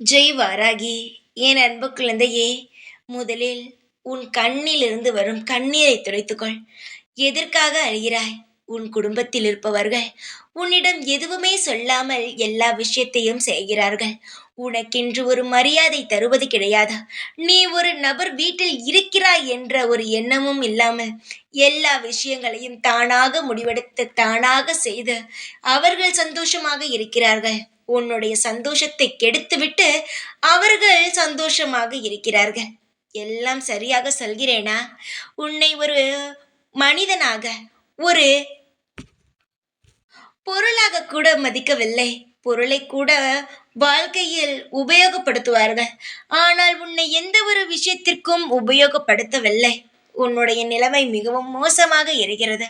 ஜெய் வாராகி, என் அன்பு குழந்தையே, முதலில் உன் கண்ணிலிருந்து வரும் கண்ணீரை துடைத்துக்கொள். எதற்காக அழுகிறாய்? உன் குடும்பத்தில் இருப்பவர்கள் உன்னிடம் எதுவுமே சொல்லாமல் எல்லா விஷயத்தையும் செய்கிறார்கள். உனக்கென்று ஒரு மரியாதை தருவது கிடையாது. நீ ஒரு நபர் வீட்டில் இருக்கிறாய் என்ற ஒரு எண்ணமும் இல்லாமல் எல்லா விஷயங்களையும் தானாக முடிவெடுத்து தானாக செய்து அவர்கள் சந்தோஷமாக இருக்கிறார்கள். உன்னுடைய சந்தோஷத்தை கெடுத்துவிட்டு அவர்கள் சந்தோஷமாக இருக்கிறார்கள். எல்லாம் சரியாக சொல்கிறேனா? உன்னை ஒரு மனிதனாக, ஒரு பொருளாக கூட மதிக்கவில்லை. பொருளை கூட வாழ்க்கையில் உபயோகப்படுத்துவார்கள். ஆனால் உன்னை எந்த ஒரு விஷயத்திற்கும் உபயோகப்படுத்தவில்லை. உன்னுடைய நிலைமை மிகவும் மோசமாக இருக்கிறது.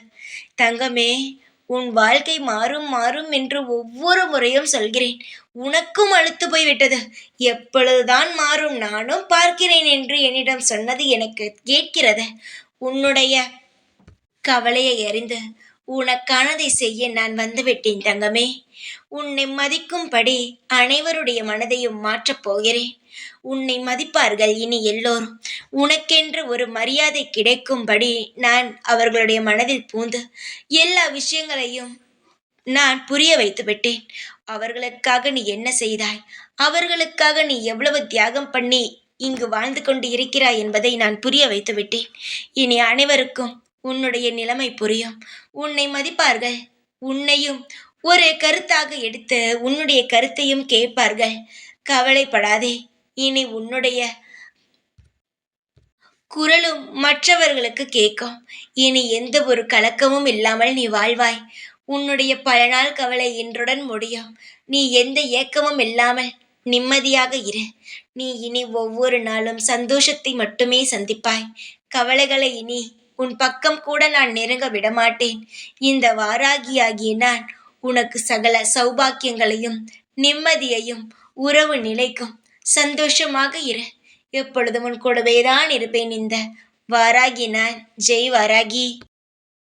தங்கமே, உன் வாழ்க்கை மாறும் மாறும் என்று ஒவ்வொரு முறையும் சொல்கிறேன். உனக்கும் அலுத்து போய்விட்டது. எப்பொழுதுதான் மாறும், நானும் பார்க்கிறேன் என்று என்னிடம் சொன்னது எனக்கு கேட்கிறது. உன்னுடைய கவலையை அறிந்து உனக்கானதை செய்ய நான் வந்துவிட்டேன் தங்கமே. உன்னை மதிக்கும்படி அனைவருடைய மனதையும் மாற்றப் போகிறேன். உன்னை மதிப்பார்கள் இனி எல்லோரும். உனக்கென்று ஒரு மரியாதை கிடைக்கும்படி நான் அவர்களுடைய மனதில் பூந்து எல்லா விஷயங்களையும் நான் புரிய வைத்து விட்டேன். அவர்களுக்காக நீ என்ன செய்தாய்? அவர்களுக்காக நீ எவ்வளவு தியாகம் பண்ணி இங்கு வாழ்ந்து கொண்டு இருக்கிறாய் என்பதை நான் புரிய வைத்து விட்டேன். இனி அனைவருக்கும் உன்னுடைய நிலைமை புரியும். உன்னை மதிப்பார்கள். உன்னையும் ஒரு கருத்தாக எடுத்து உன்னுடைய கருத்தையும் கேட்பார்கள். கவலைப்படாதே. இனி உன்னுடைய குரலும் மற்றவர்களுக்கு கேட்கும். இனி எந்த ஒரு கலக்கமும் இல்லாமல் நீ வாழ்வாய். உன்னுடைய பல நாள் கவலை இன்றுடன் முடியும். நீ எந்த ஏக்கமும் இல்லாமல் நிம்மதியாக இரு. நீ இனி ஒவ்வொரு நாளும் சந்தோஷத்தை மட்டுமே சந்திப்பாய். கவலைகளை இனி உன் பக்கம் கூட நான் நெருங்க விடமாட்டேன். இந்த வாராகியாகிய நான் உனக்கு சகல சௌபாக்கியங்களையும் நிம்மதியையும் உறவு நிலைக்கும். சந்தோஷமாக இரு. எப்பொழுதும் உன் கூடவேதான் இருப்பேன். இந்த வாராகி நான். ஜெய் வாராகி.